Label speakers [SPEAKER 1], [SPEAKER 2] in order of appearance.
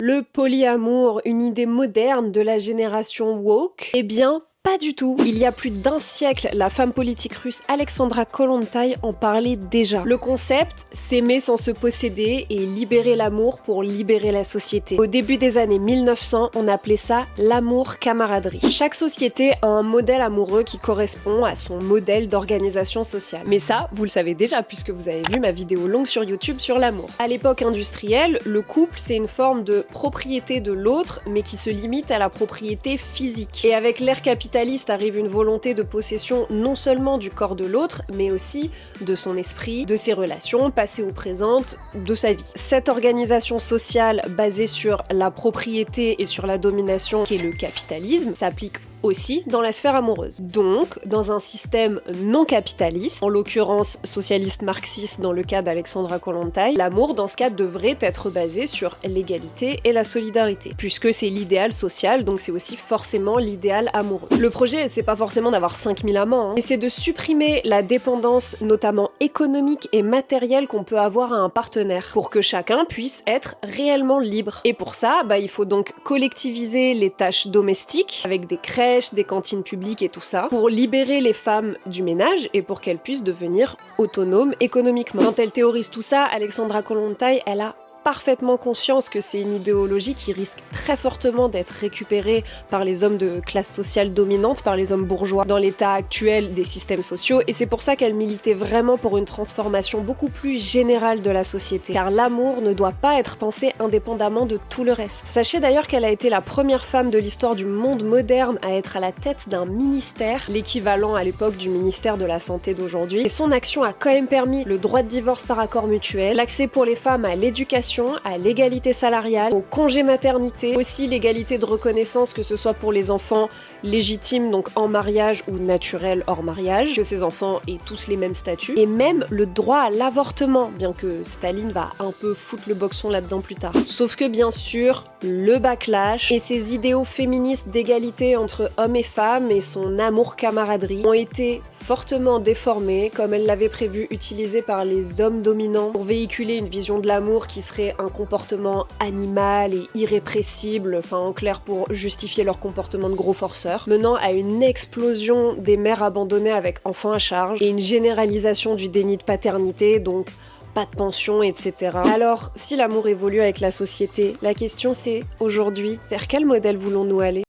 [SPEAKER 1] Le polyamour, une idée moderne de la génération woke? Eh bien, pas du tout. Il y a plus d'un siècle, la femme politique russe Alexandra Kollontai en parlait déjà. Le concept, s'aimer sans se posséder et libérer l'amour pour libérer la société. Au début des années 1900, on appelait ça l'amour-camaraderie. Chaque société a un modèle amoureux qui correspond à son modèle d'organisation sociale. Mais ça, vous le savez déjà puisque vous avez vu ma vidéo longue sur YouTube sur l'amour. À l'époque industrielle, le couple, c'est une forme de propriété de l'autre, mais qui se limite à la propriété physique. Et avec l'ère capitaliste arrive une volonté de possession non seulement du corps de l'autre, mais aussi de son esprit, de ses relations, passées ou présentes, de sa vie. Cette organisation sociale basée sur la propriété et sur la domination, qui est le capitalisme, s'applique aussi dans la sphère amoureuse. Donc, dans un système non capitaliste, en l'occurrence socialiste marxiste dans le cas d'Alexandra Kollontai, l'amour dans ce cas devrait être basé sur l'égalité et la solidarité, puisque c'est l'idéal social, donc c'est aussi forcément l'idéal amoureux. Le projet, c'est pas forcément d'avoir 5000 amants, mais c'est de supprimer la dépendance, notamment économique et matérielle qu'on peut avoir à un partenaire, pour que chacun puisse être réellement libre. Et pour ça, il faut donc collectiviser les tâches domestiques, avec des crèches, des cantines publiques et tout ça, pour libérer les femmes du ménage et pour qu'elles puissent devenir autonomes économiquement. Quand elle théorise tout ça, Alexandra Kollontai, elle a parfaitement conscience que c'est une idéologie qui risque très fortement d'être récupérée par les hommes de classe sociale dominante, par les hommes bourgeois dans l'état actuel des systèmes sociaux, et c'est pour ça qu'elle militait vraiment pour une transformation beaucoup plus générale de la société, car l'amour ne doit pas être pensé indépendamment de tout le reste. Sachez d'ailleurs qu'elle a été la première femme de l'histoire du monde moderne à être à la tête d'un ministère, l'équivalent à l'époque du ministère de la Santé d'aujourd'hui, et son action a quand même permis le droit de divorce par accord mutuel, l'accès pour les femmes à l'éducation, à l'égalité salariale, au congé maternité, aussi l'égalité de reconnaissance, que ce soit pour les enfants légitimes, donc en mariage, ou naturels hors mariage, que ces enfants aient tous les mêmes statuts, et même le droit à l'avortement, bien que Staline va un peu foutre le boxon là-dedans plus tard. Sauf que bien sûr, le backlash et ses idéaux féministes d'égalité entre hommes et femmes et son amour-camaraderie ont été fortement déformés, comme elle l'avait prévu, utilisés par les hommes dominants pour véhiculer une vision de l'amour qui serait un comportement animal et irrépressible, enfin en clair pour justifier leur comportement de gros forceurs, menant à une explosion des mères abandonnées avec enfants à charge et une généralisation du déni de paternité, donc pas de pension, etc. Alors, si l'amour évolue avec la société, la question c'est, aujourd'hui, vers quel modèle voulons-nous aller ?